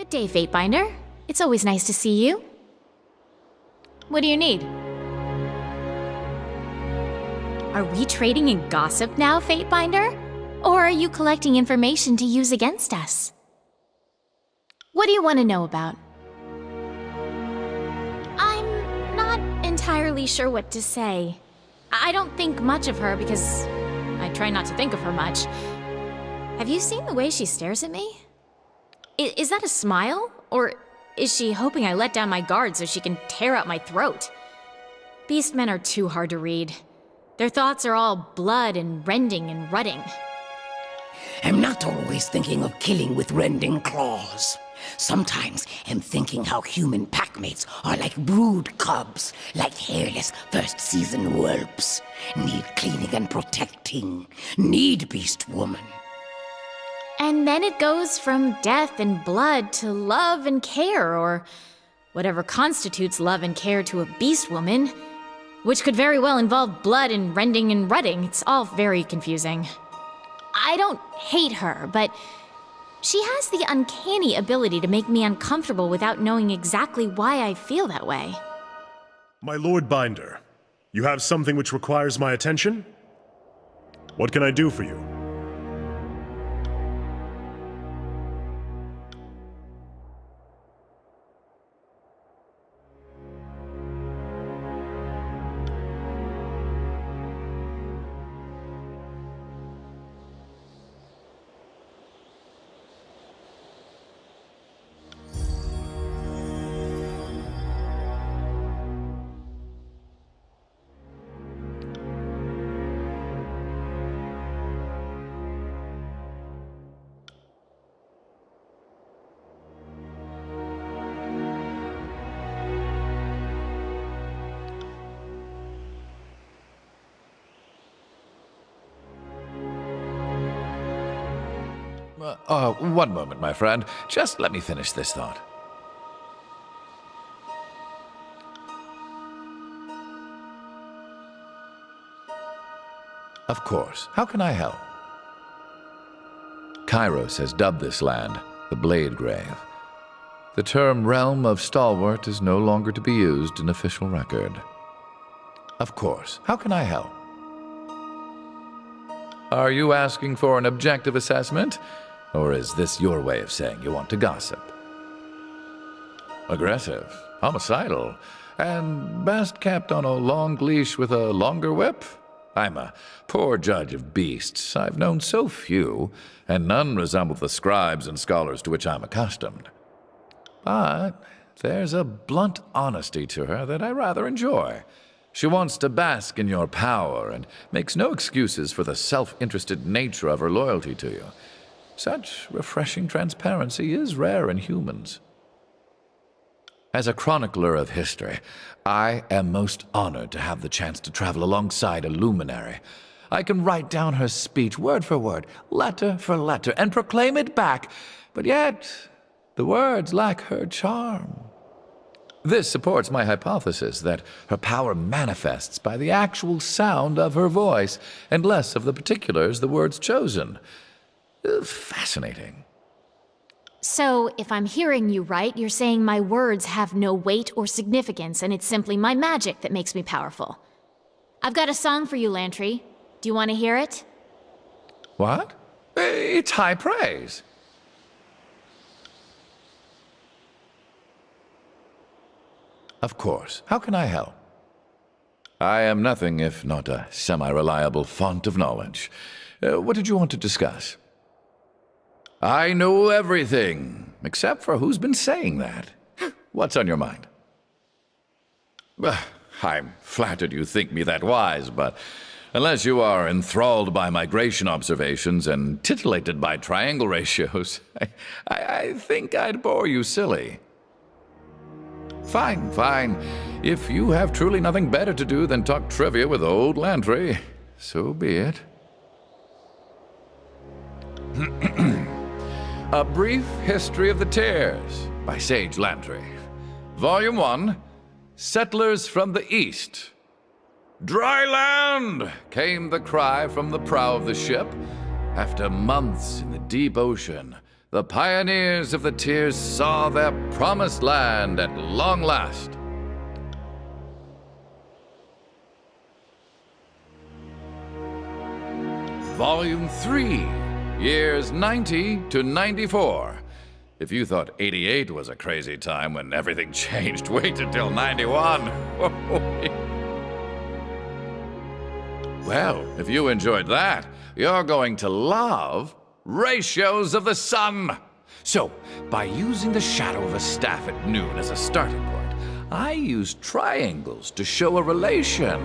Good day, Fatebinder. It's always nice to see you. What do you need? Are we trading in gossip now, Fatebinder? Or are you collecting information to use against us? What do you want to know about? I'm not entirely sure what to say. I don't think much of her because I try not to think of her much. Have you seen the way she stares at me? Is that a smile? Or is she hoping I let down my guard so she can tear out my throat? Beastmen are too hard to read. Their thoughts are all blood and rending and rutting. I'm not always thinking of killing with rending claws. Sometimes I'm thinking how human packmates are like brood cubs, like hairless first-season whelps. Need cleaning and protecting. Need beast woman. And then it goes from death and blood to love and care, or whatever constitutes love and care to a beast woman, which could very well involve blood and rending and rutting. It's all very confusing. I don't hate her, but she has the uncanny ability to make me uncomfortable without knowing exactly why I feel that way. My Lord Binder, you have something which requires my attention? What can I do for you? One moment, my friend. Just let me finish this thought. Of course. How can I help? Kairos has dubbed this land the Blade Grave. The term Realm of Stalwart is no longer to be used in official record. Of course. How can I help? Are you asking for an objective assessment? Or is this your way of saying you want to gossip? Aggressive, homicidal, and best kept on a long leash with a longer whip? I'm a poor judge of beasts. I've known so few, and none resemble the scribes and scholars to which I'm accustomed. But there's a blunt honesty to her that I rather enjoy. She wants to bask in your power and makes no excuses for the self-interested nature of her loyalty to you. Such refreshing transparency is rare in humans. As a chronicler of history, I am most honored to have the chance to travel alongside a luminary. I can write down her speech word for word, letter for letter, and proclaim it back, but yet the words lack her charm. This supports my hypothesis that her power manifests by the actual sound of her voice, and less of the particulars the words chosen. Fascinating. So, if I'm hearing you right, you're saying my words have no weight or significance, and it's simply my magic that makes me powerful. I've got a song for you, Lantry. Do you want to hear it? What? It's high praise. Of course. How can I help? I am nothing if not a semi-reliable font of knowledge. What did you want to discuss? I know everything, except for who's been saying that. What's on your mind? I'm flattered you think me that wise, but unless you are enthralled by migration observations and titillated by triangle ratios, I think I'd bore you silly. Fine, fine. If you have truly nothing better to do than talk trivia with old Lantry, so be it. A Brief History of the Tears by Sage Lantry. Volume 1, Settlers from the East. Dry land! Came the cry from the prow of the ship. After months in the deep ocean, The pioneers of the Tears saw their promised land at long last. Volume 3, years 90 to 94. If you thought 88 was a crazy time when everything changed, wait until 91. Well, if you enjoyed that, you're going to love Ratios of the Sun. So, by using the shadow of a staff at noon as a starting point, I use triangles to show a relation.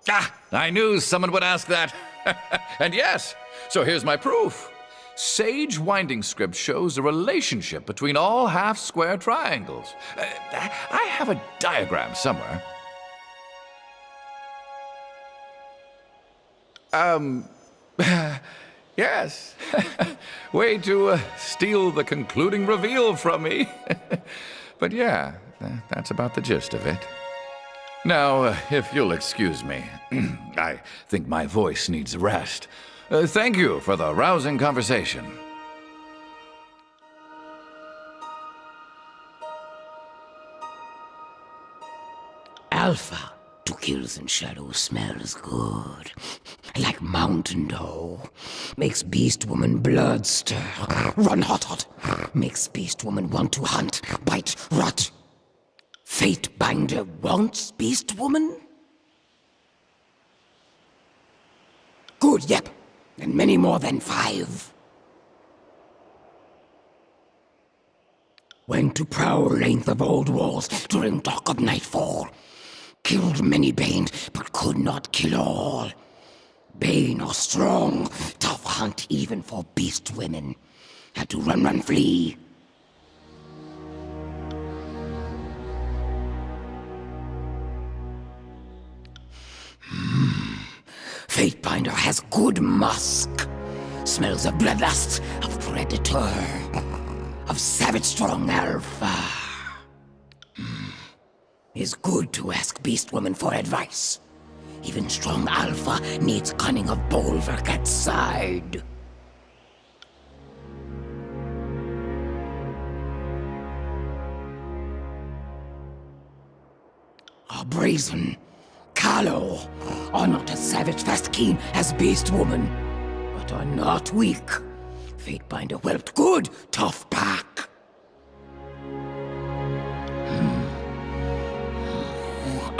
Ah, I knew someone would ask that. And yes, so here's my proof. Sage Winding Script shows a relationship between all half-square triangles. I have a diagram somewhere. Yes. Way to steal the concluding reveal from me. But yeah, that's about the gist of it. Now, if you'll excuse me, I think my voice needs rest. Thank you for the rousing conversation. Alpha to kills and shadows smells good. Like mountain dew. Makes beast woman blood stir. Run hot hot. Makes beast woman want to hunt, bite, rot. Fate binder wants beast woman? Good, yep. And many more than 5. Went to prowl length of old walls during dark of nightfall. Killed many Bane, but could not kill all. Bane are strong, tough hunt even for beast women. Had to run, flee. Fatebinder has good musk. Smells of bloodlust, of predator, of savage strong alpha. It's good to ask beast woman for advice. Even strong alpha needs cunning of bulwark at side. Are brazen, callow, are not as savage fast keen as beast woman, but are not weak. Fatebinder whelped good, tough pack.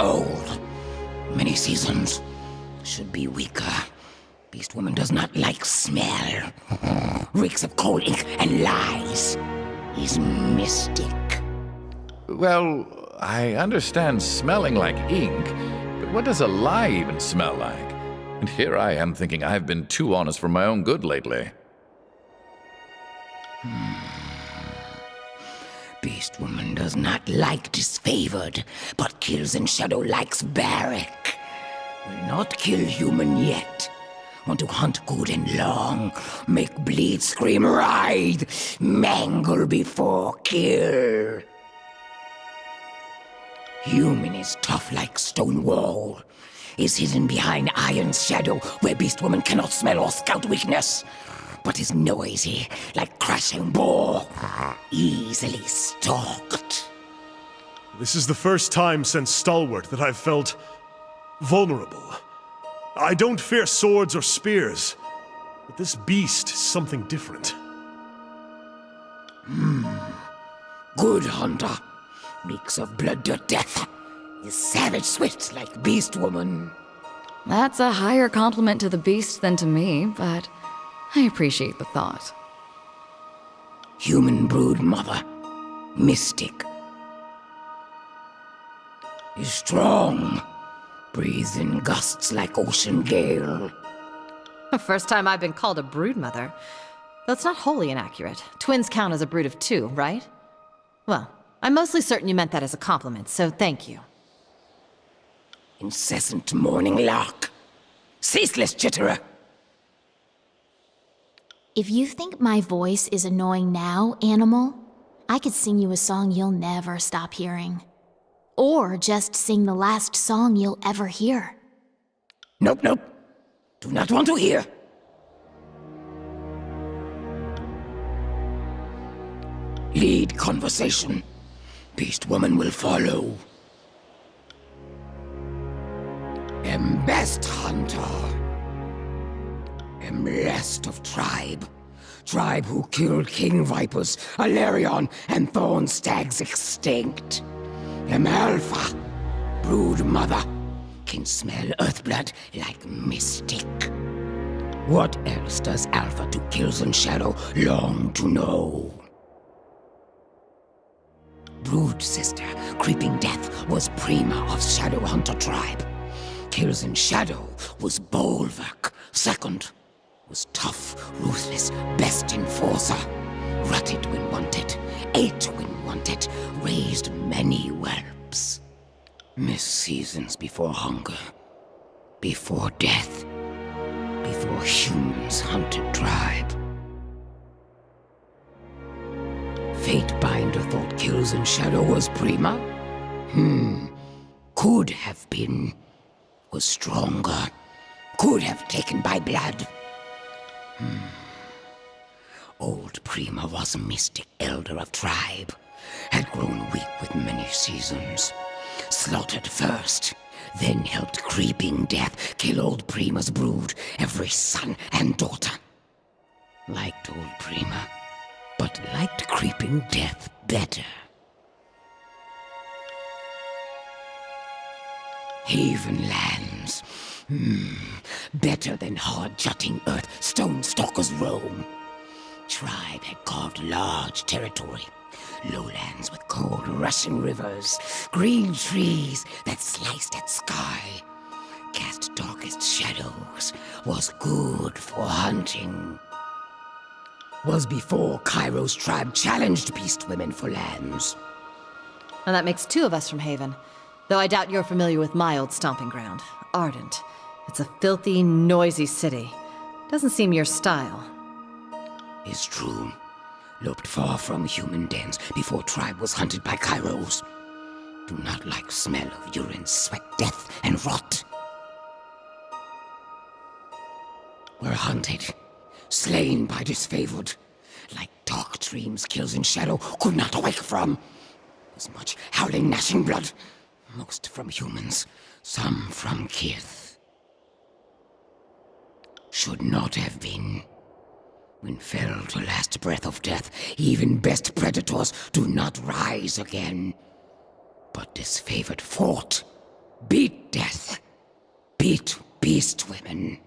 Old, many seasons, should be weaker. Beast woman does not like smell. Reeks of coal ink and lies. Is mystic. Well, I understand smelling like ink, but what does a lie even smell like? And here I am thinking I've been too honest for my own good lately. Beast woman does not like disfavored, but kills in shadow likes barrack. Will not kill human yet. Want to hunt good and long, make bleed, scream, writhe, mangle before kill. Human is tough like stone wall. Is hidden behind iron's shadow where beast woman cannot smell or scout weakness. But is noisy like crashing boar, easily stalked. This is the first time since Stalwart that I've felt vulnerable. I don't fear swords or spears, but this beast is something different. Good hunter. Reeks of blood to death. Is savage swift like beast woman. That's a higher compliment to the beast than to me, but I appreciate the thought. Human brood mother. Mystic. Is strong. Breathes in gusts like ocean gale. The first time I've been called a brood mother. That's not wholly inaccurate. Twins count as a brood of 2, right? Well, I'm mostly certain you meant that as a compliment, so thank you. Incessant morning lark. Ceaseless chitterer. If you think my voice is annoying now, animal, I could sing you a song you'll never stop hearing. Or just sing the last song you'll ever hear. Nope, nope. Do not want to hear. Lead conversation. Beast woman will follow. Am best hunter. Am last of tribe. Tribe who killed king vipers, Alarion, and thorn stags extinct. Am alpha. Brood mother. Can smell earthblood like mystic. What else does Alpha to Kills and Shadow long to know? Brood sister, Creeping Death, was prima of Shadowhunter tribe. Kills and Shadow was Bulwark. Second was tough, ruthless, best enforcer. Rutted when wanted, ate when wanted, raised many whelps. Missed seasons before hunger, before death, before humans hunted tribe. Fatebinder thought Kills and Shadow was prima? Could have been. Was stronger. Could have taken by blood. Old Prima was a mystic elder of tribe. Had grown weak with many seasons. Slaughtered first, then helped Creeping Death kill old Prima's brood, every son and daughter. Liked old Prima, but liked Creeping Death better. Haven lands. Better than hard-jutting earth stone stalkers roam. Tribe had carved large territory. Lowlands with cold rushing rivers. Green trees that sliced at sky. Cast darkest shadows. Was good for hunting. Was before Cairo's tribe challenged beast women for lands. And that makes two of us from Haven. Though I doubt you're familiar with my old stomping ground, Ardent. It's a filthy, noisy city. Doesn't seem your style. Is true. Loped far from human dens before tribe was hunted by Kairos. Do not like smell of urine, sweat, death, and rot. Were hunted, slain by disfavored. Like dark dreams Kills and Shadow could not awake from. As much howling, gnashing blood. Most from humans, some from Kith. Should not have been. When fell to last breath of death, even best predators do not rise again. But disfavored fought, beat death, beat beast women.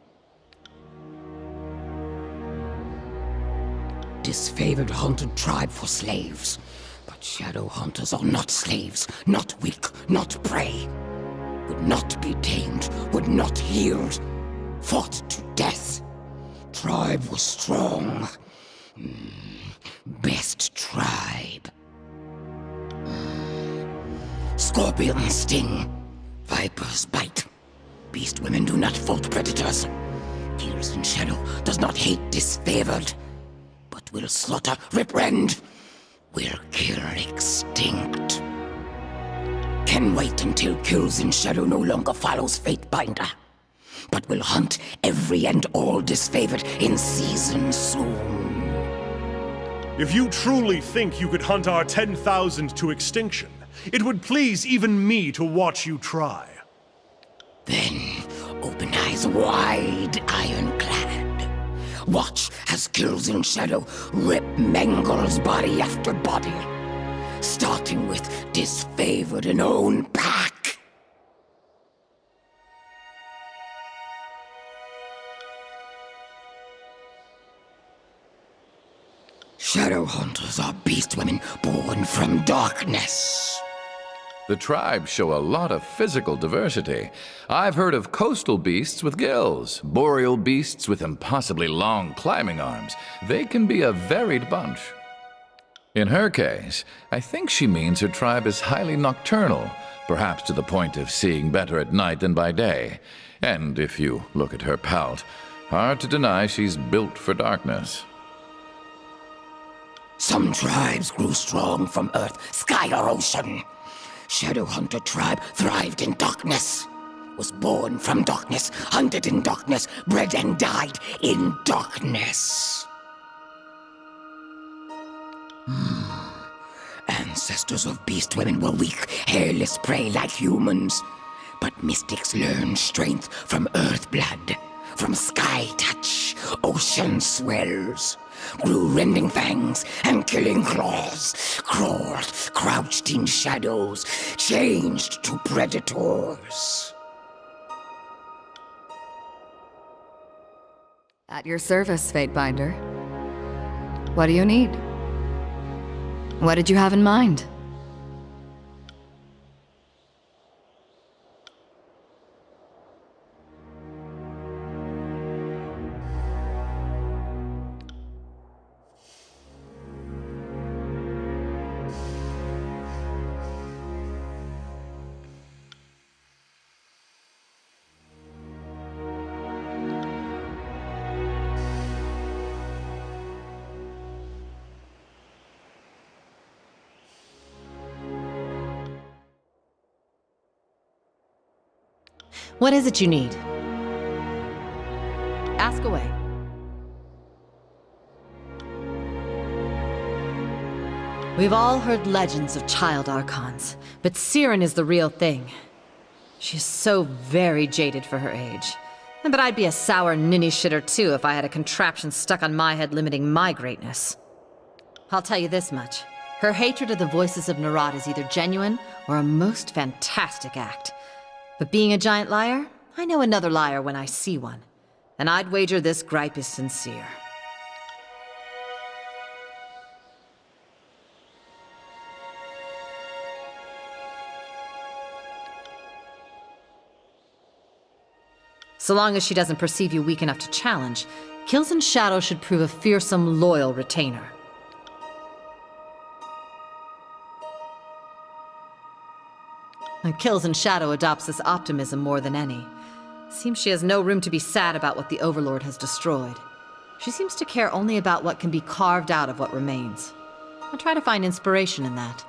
Disfavored hunted tribe for slaves. But shadow hunters are not slaves, not weak, not prey. Would not be tamed, would not yield. Fought to death. Tribe was strong. Best tribe. Scorpions sting. Vipers bite. Beast women do not fault predators. Kills and Shadow does not hate disfavored, but will slaughter, rip rend. Will kill extinct. Can wait until Kills and Shadow no longer follows Fatebinder, but will hunt every and all disfavored in season soon. If you truly think you could hunt our 10,000 to extinction, it would please even me to watch you try. Then open eyes wide, ironclad. Watch as Kills and Shadow rip Mangle's body after body, starting with disfavored and own pack. Shadow hunters are beast women born from darkness. The tribes show a lot of physical diversity. I've heard of coastal beasts with gills, boreal beasts with impossibly long climbing arms. They can be a varied bunch. In her case, I think she means her tribe is highly nocturnal, perhaps to the point of seeing better at night than by day. And if you look at her pelt, hard to deny she's built for darkness. Some tribes grew strong from earth, sky, or ocean. Shadowhunter tribe thrived in darkness. was born from darkness, hunted in darkness, bred and died in darkness. Ancestors of beast women were weak, hairless prey like humans. But mystics learned strength from earth blood, from sky touch, ocean swells. Grew rending fangs and killing claws, crawled, crouched in shadows, changed to predators. At your service, Fatebinder. What do you need? What did you have in mind? What is it you need? Ask away. We've all heard legends of child archons, but Siren is the real thing. She's so very jaded for her age. And but I'd be a sour ninny shitter too if I had a contraption stuck on my head limiting my greatness. I'll tell you this much. Her hatred of the voices of Narad is either genuine or a most fantastic act. But being a giant liar, I know another liar when I see one. And I'd wager this gripe is sincere. So long as she doesn't perceive you weak enough to challenge, Kills and Shadow should prove a fearsome, loyal retainer. And Kills and Shadow adopts this optimism more than any. Seems she has no room to be sad about what the Overlord has destroyed. She seems to care only about what can be carved out of what remains. I try to find inspiration in that.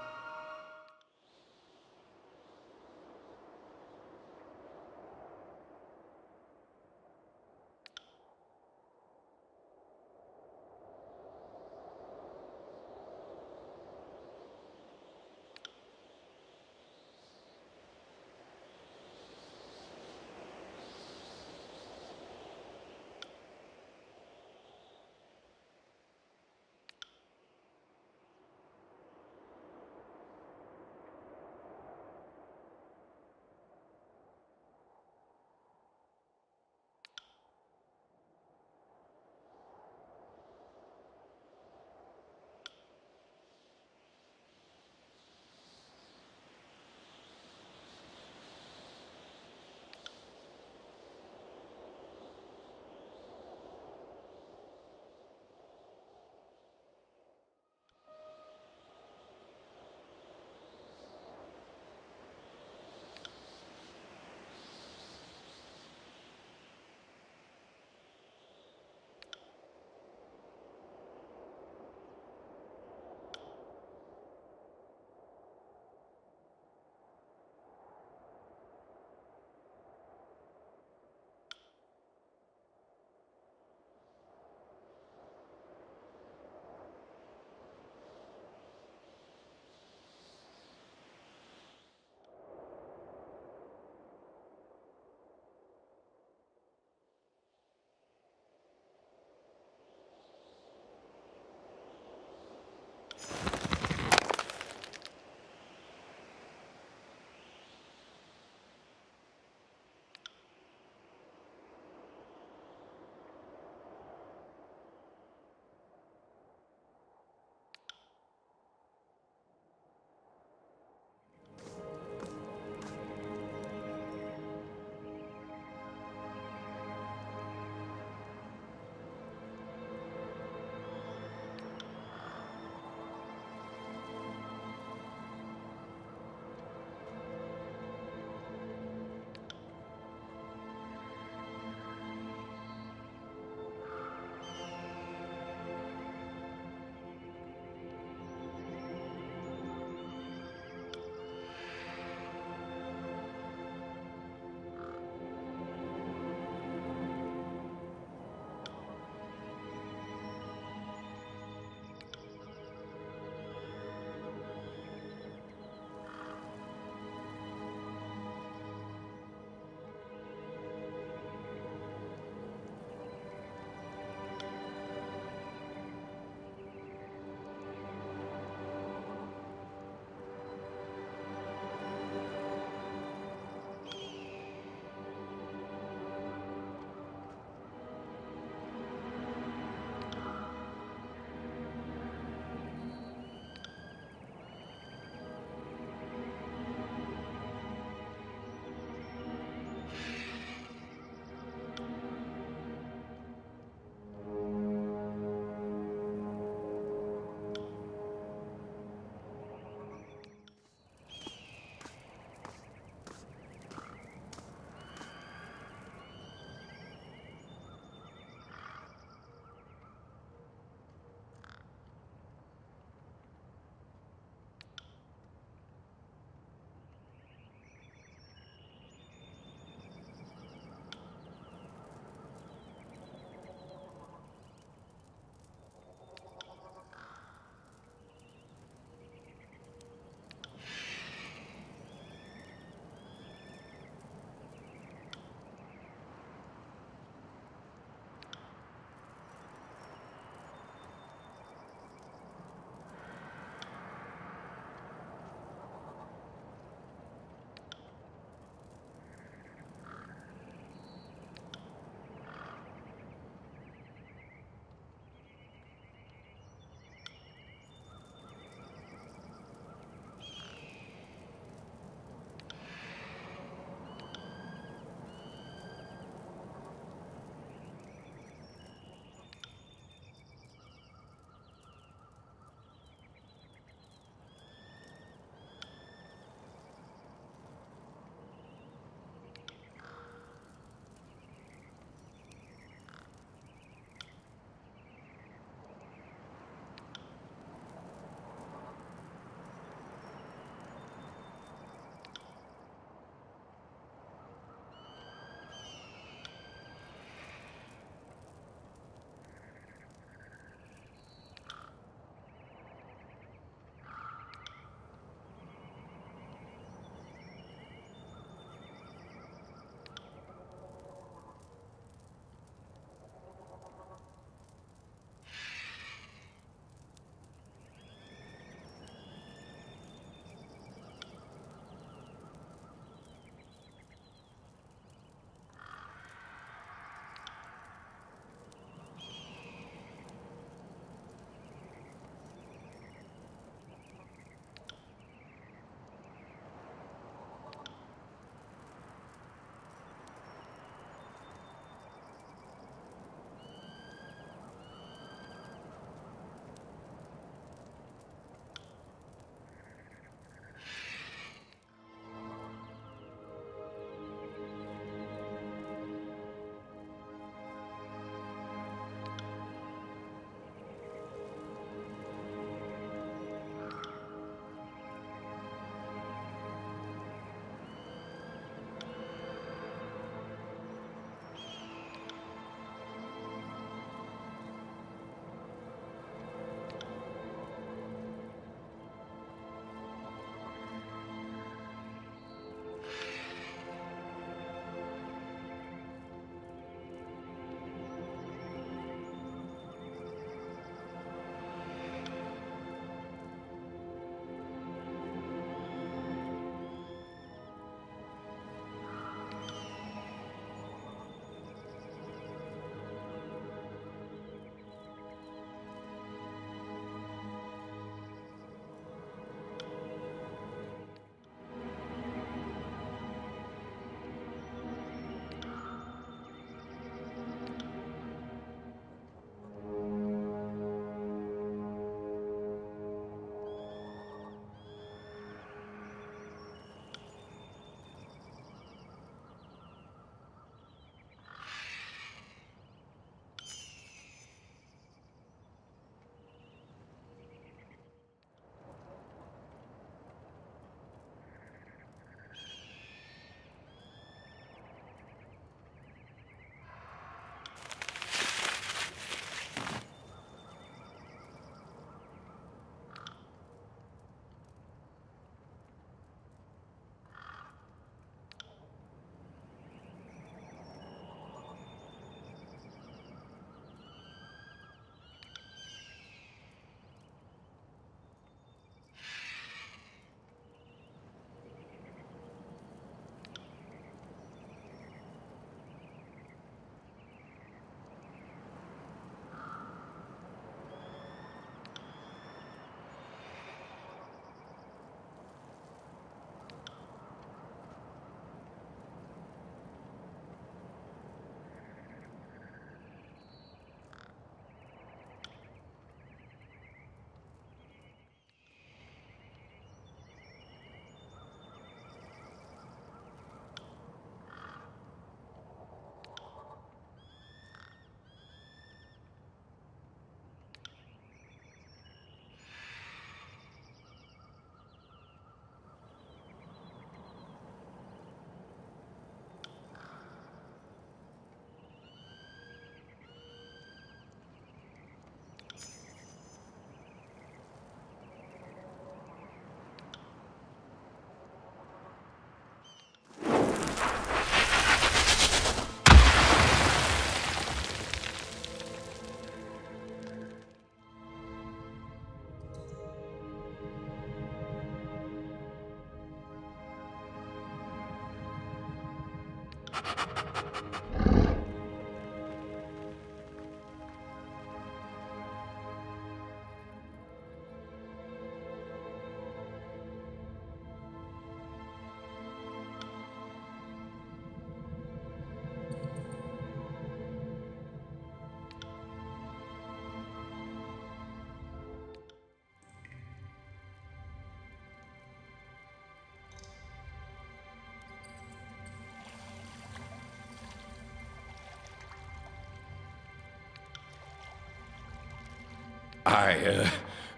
I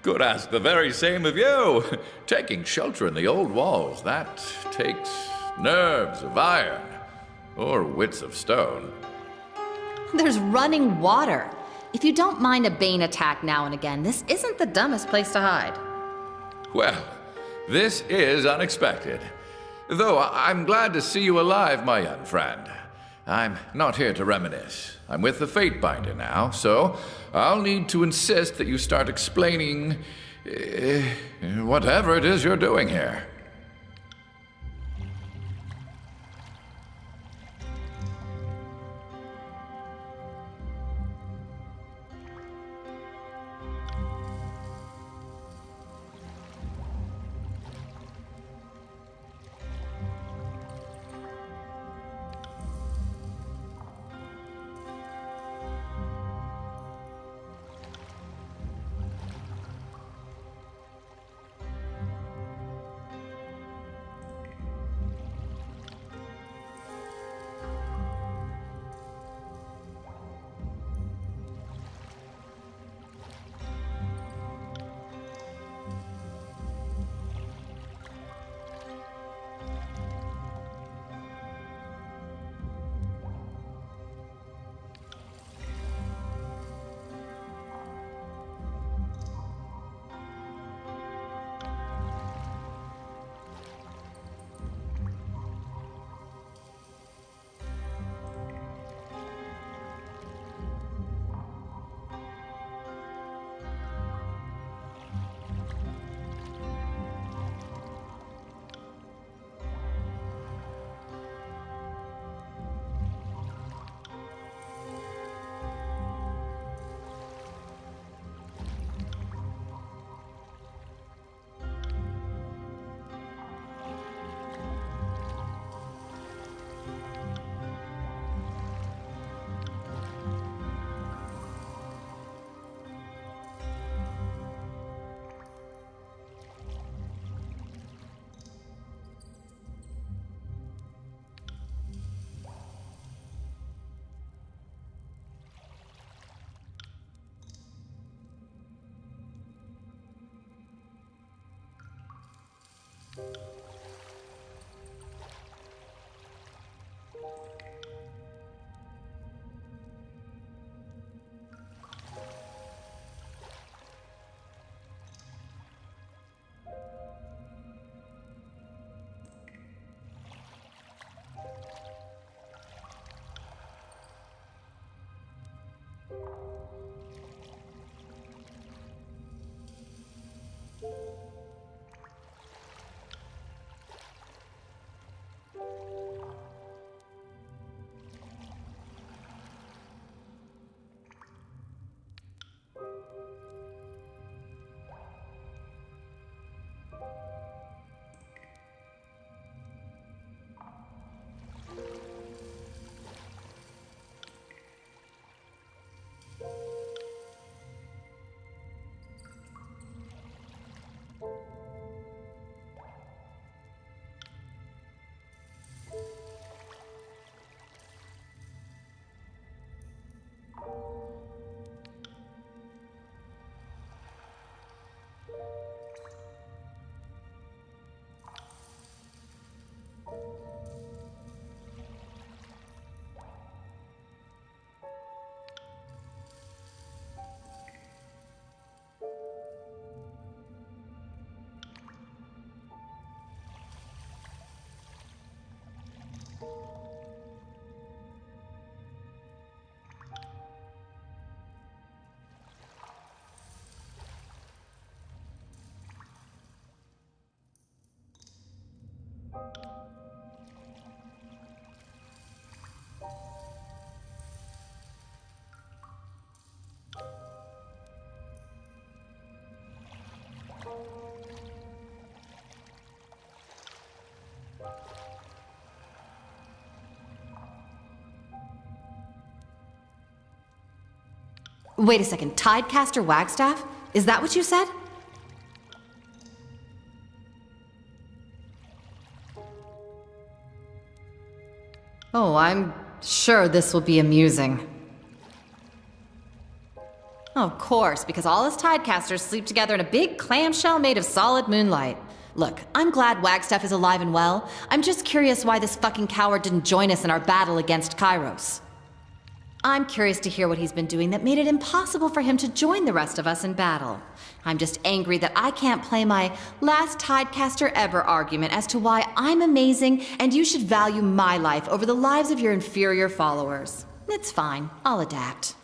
could ask the very same of you. Taking shelter in the old walls, that takes nerves of iron, or wits of stone. There's running water. If you don't mind a Bane attack now and again, this isn't the dumbest place to hide. Well, this is unexpected. Though I'm glad to see you alive, my young friend. I'm not here to reminisce. I'm with the Fatebinder now, so I'll need to insist that you start explaining whatever it is you're doing here. Wait a second, Tidecaster Wagstaff? Is that what you said? Oh, I'm sure this will be amusing. Oh, of course, because all us Tidecasters sleep together in a big clamshell made of solid moonlight. Look, I'm glad Wagstaff is alive and well. I'm just curious why this fucking coward didn't join us in our battle against Kairos. I'm curious to hear what he's been doing that made it impossible for him to join the rest of us in battle. I'm just angry that I can't play my last Tidecaster ever argument as to why I'm amazing and you should value my life over the lives of your inferior followers. It's fine. I'll adapt.